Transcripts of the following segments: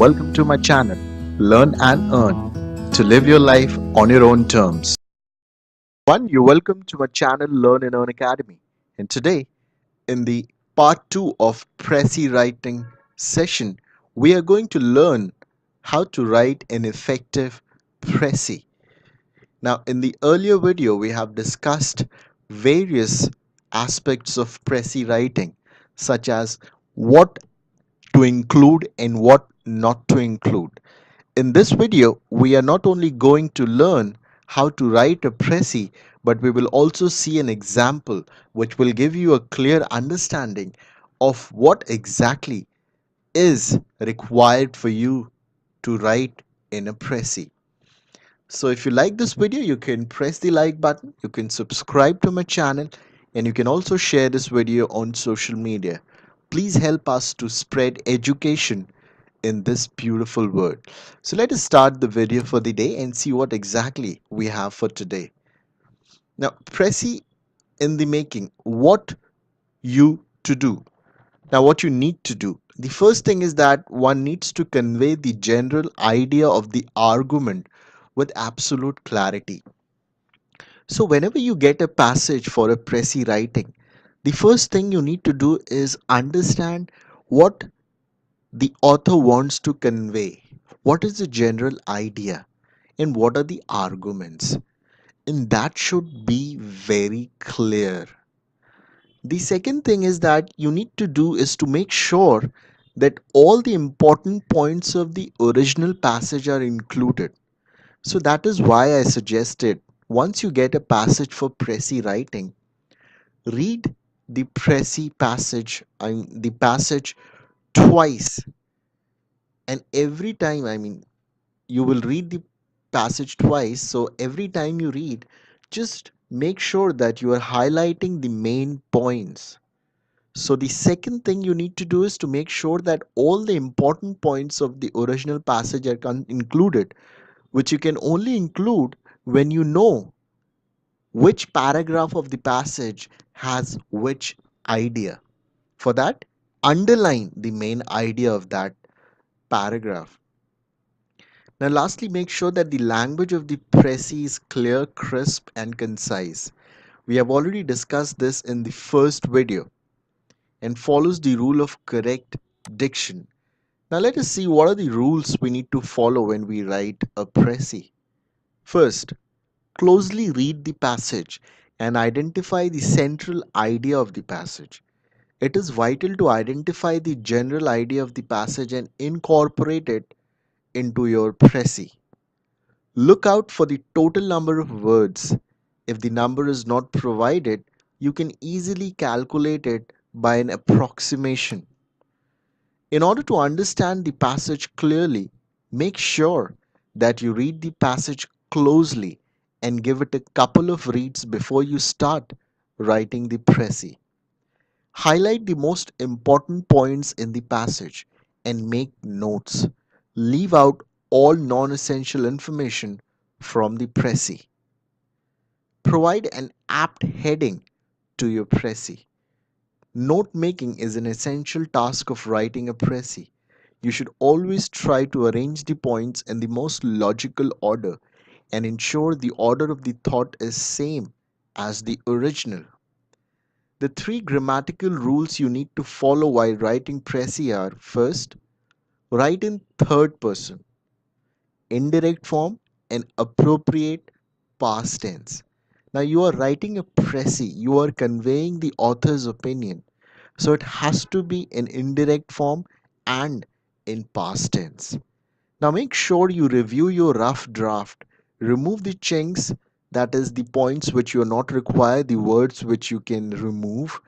welcome to my channel, Learn and Earn, to live your life on your own terms. You're welcome to my channel, Learn and Earn Academy. And today, in the part 2 of Precis Writing session, we are going to learn how to write an effective Precis. Now, in the earlier video, we have discussed various aspects of Precis writing, such as what to include and what not to include. In this video, we are not only going to learn how to write a précis, but we will also see an example which will give you a clear understanding of what exactly is required for you to write in a précis. So if you like this video, you can press the like button, you can subscribe to my channel, and you can also share this video on social media. Please help us to spread education in this beautiful world. So let us start the video for the day and see what exactly we have for today. Now, Précis in the making, what you to do. Now, what you need to do. The first thing is that one needs to convey the general idea of the argument with absolute clarity. So whenever you get a passage for a Précis writing, the first thing you need to do is understand what the author wants to convey. What is the general idea and what are the arguments? And that should be very clear. The second thing is that you need to do is to make sure that all the important points of the original passage are included. So that is why I suggested once you get a passage for Précis writing, read the Précis passage, the passage twice, and every time, you will read the passage twice. So every time you read, just make sure that you are highlighting the main points. So the second thing you need to do is to make sure that all the important points of the original passage are included, which you can only include when you know which paragraph of the passage has which idea. For that, underline the main idea of that paragraph. Now, lastly, make sure that the language of the Précis is clear, crisp, and concise. We have already discussed this in the first video and follows the rule of correct diction. Now, let us see what are the rules we need to follow when we write a Précis. First, closely read the passage and identify the central idea of the passage. It is vital to identify the general idea of the passage and incorporate it into your Précis. Look out for the total number of words. If the number is not provided, you can easily calculate it by an approximation. In order to understand the passage clearly, make sure that you read the passage closely and give it a couple of reads before you start writing the Précis. Highlight the most important points in the passage and make notes. Leave out all non-essential information from the Précis. Provide an apt heading to your Précis. Note making is an essential task of writing a Précis. You should always try to arrange the points in the most logical order and ensure the order of the thought is same as the original. The three grammatical rules you need to follow while writing Précis are: first, write in third person, indirect form, and appropriate past tense. Now you are writing a Précis, you are conveying the author's opinion. So it has to be in indirect form and in past tense. Now make sure you review your rough draft. Remove the chinks, that is the points which you are not required, the words which you can remove,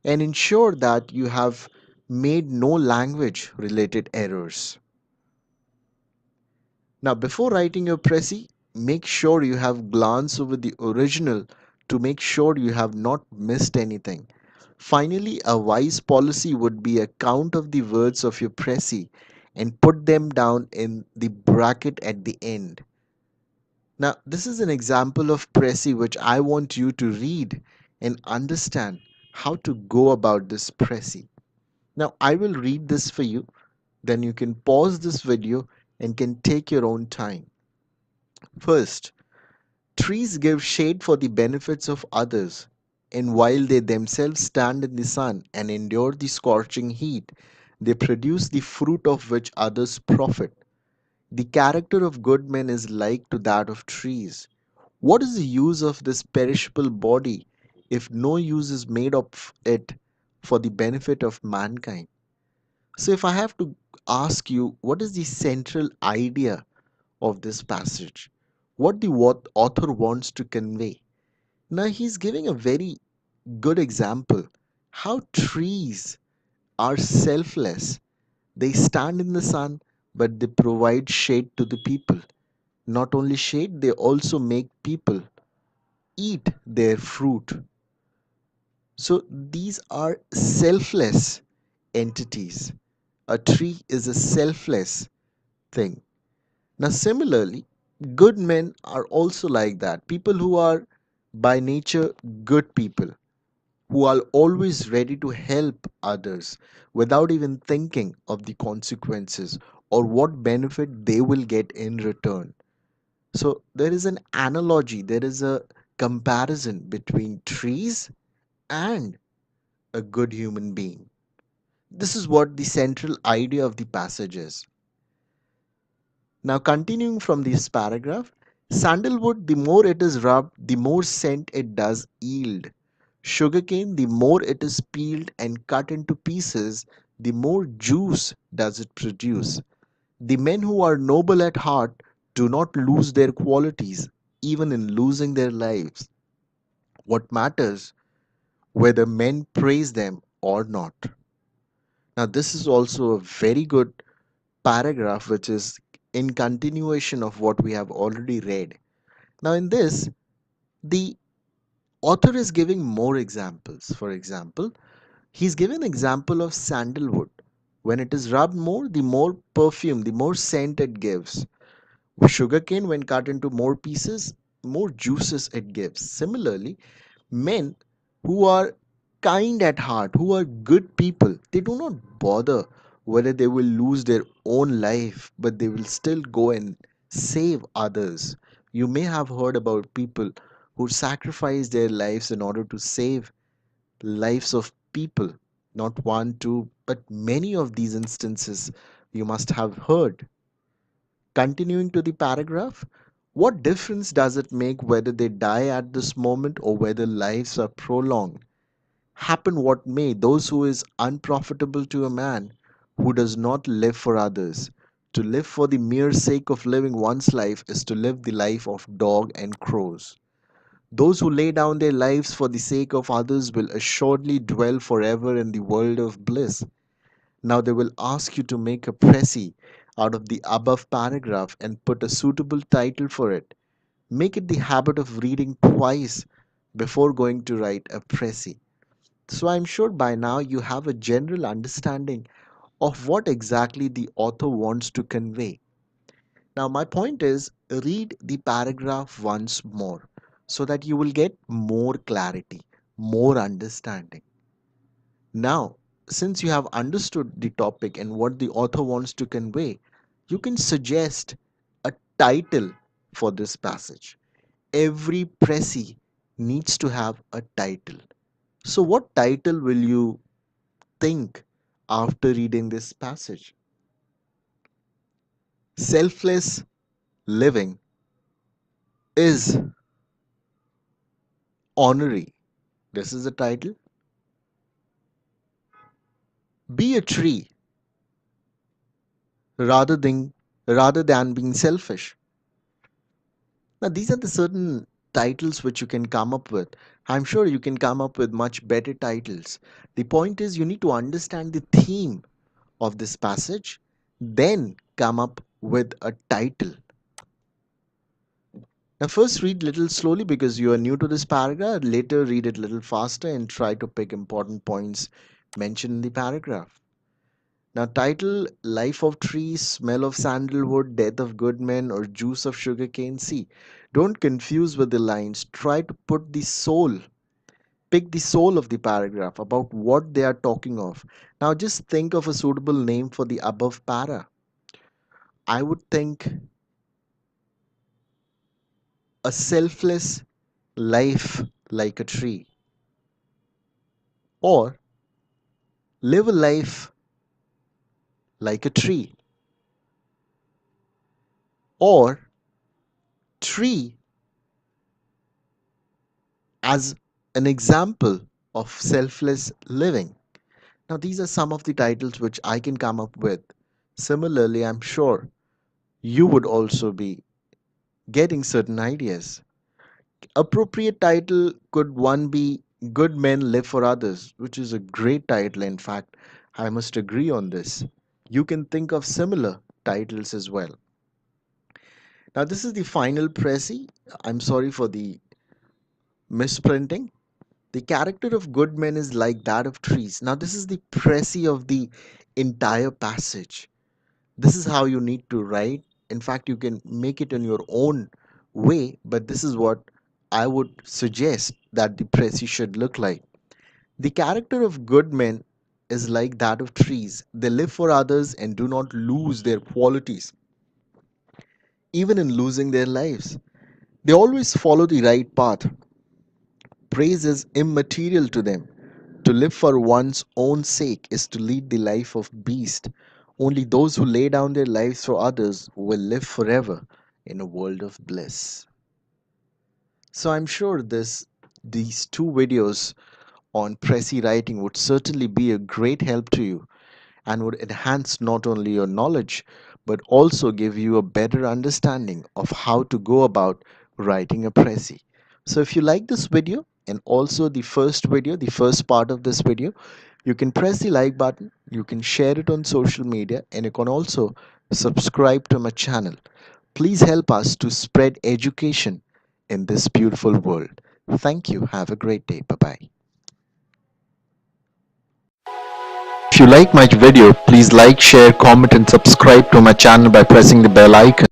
and ensure that you have made no language related errors. Now before writing your Précis, make sure you have glanced over the original to make sure you have not missed anything. Finally, a wise policy would be a count of the words of your Précis and put them down in the bracket at the end. Now, this is an example of Précis which I want you to read and understand how to go about this Précis. Now, I will read this for you. then you can pause this video and can take your own time. First, trees give shade for the benefits of others, and while they themselves stand in the sun and endure the scorching heat, they produce the fruit of which others profit. The character of good men is like to that of trees. What is the use of this perishable body if no use is made of it for the benefit of mankind? So, if I have to ask you, what is the central idea of this passage? What the author wants to convey? Now, he's giving a very good example how trees are selfless. They stand in the sun, but they provide shade to the people. Not only shade, they also make people eat their fruit. So these are selfless entities. A tree is a selfless thing. Now, similarly, good men are also like that. People who are by nature good people, who are always ready to help others without even thinking of the consequences or what benefit they will get in return. So, there is an analogy, there is a comparison between trees and a good human being. This is what the central idea of the passage is. Now, continuing from this paragraph, sandalwood, the more it is rubbed, the more scent it does yield. Sugarcane, the more it is peeled and cut into pieces, the more juice does it produce. The men who are noble at heart do not lose their qualities, even in losing their lives. What matters, whether men praise them or not. Now, this is also a very good paragraph, which is in continuation of what we have already read. Now, in this, the author is giving more examples. For example, he's given an example of sandalwood. When it is rubbed more, the more perfume, the more scent it gives. Sugarcane, when cut into more pieces, more juices it gives. Similarly, men who are kind at heart, who are good people, they do not bother whether they will lose their own life, but they will still go and save others. You may have heard about people who sacrifice their lives in order to save lives of people. Not one, two, but many of these instances you must have heard. Continuing to the paragraph, what difference does it make whether they die at this moment or whether lives are prolonged? Happen what may, those who is unprofitable to a man who does not live for others. To live for the mere sake of living one's life is to live the life of dog and crows. Those who lay down their lives for the sake of others will assuredly dwell forever in the world of bliss. Now they will ask you to make a précis out of the above paragraph and put a suitable title for it. Make it the habit of reading twice before going to write a précis. So I'm sure by now you have a general understanding of what exactly the author wants to convey. Now, my point is read the paragraph once more so that you will get more clarity, more understanding. Now, since you have understood the topic and what the author wants to convey, you can suggest a title for this passage. Every précis needs to have a title. So, what title will you think after reading this passage? Selfless living is honorary. This is the title. Be a tree rather than being selfish. Now these are the certain titles which you can come up with. I'm sure you can come up with much better titles. The point is you need to understand the theme of this passage, then come up with a title. Now first read little slowly because you are new to this paragraph. Later read it little faster and try to pick important points mentioned in the paragraph. Now, title Life of Trees, Smell of Sandalwood, Death of Good Men, or Juice of Sugarcane. See, don't confuse with the lines. Try to put the soul, pick the soul of the paragraph about what they are talking of. Now, just think of a suitable name for the above para. I would think a selfless life like a tree, or live a life like a tree, or tree as an example of selfless living. Now, these are some of the titles which I can come up with. Similarly, I'm sure you would also be getting certain ideas. Appropriate title could one be Good Men Live for Others, which is a great title. In fact, I must agree on this. You can think of similar titles as well. Now, this is the final Précis. I'm sorry for the misprinting. The character of good men is like that of trees. Now, this is the Précis of the entire passage. This is how you need to write. In fact, you can make it in your own way, but this is what I would suggest that the Précis should look like. The character of good men is like that of trees. They live for others and do not lose their qualities, even in losing their lives. They always follow the right path. Praise is immaterial to them. To live for one's own sake is to lead the life of beast. Only those who lay down their lives for others will live forever in a world of bliss. So I'm sure these two videos on Precis writing would certainly be a great help to you and would enhance not only your knowledge but also give you a better understanding of how to go about writing a Précis. So if you like this video and also the first video, the first part of this video, you can press the like button, you can share it on social media, and you can also subscribe to my channel. Please help us to spread education in this beautiful world. Thank you. Have a great day. Bye bye. If you like my video, please like, share, comment, and subscribe to my channel by pressing the bell icon.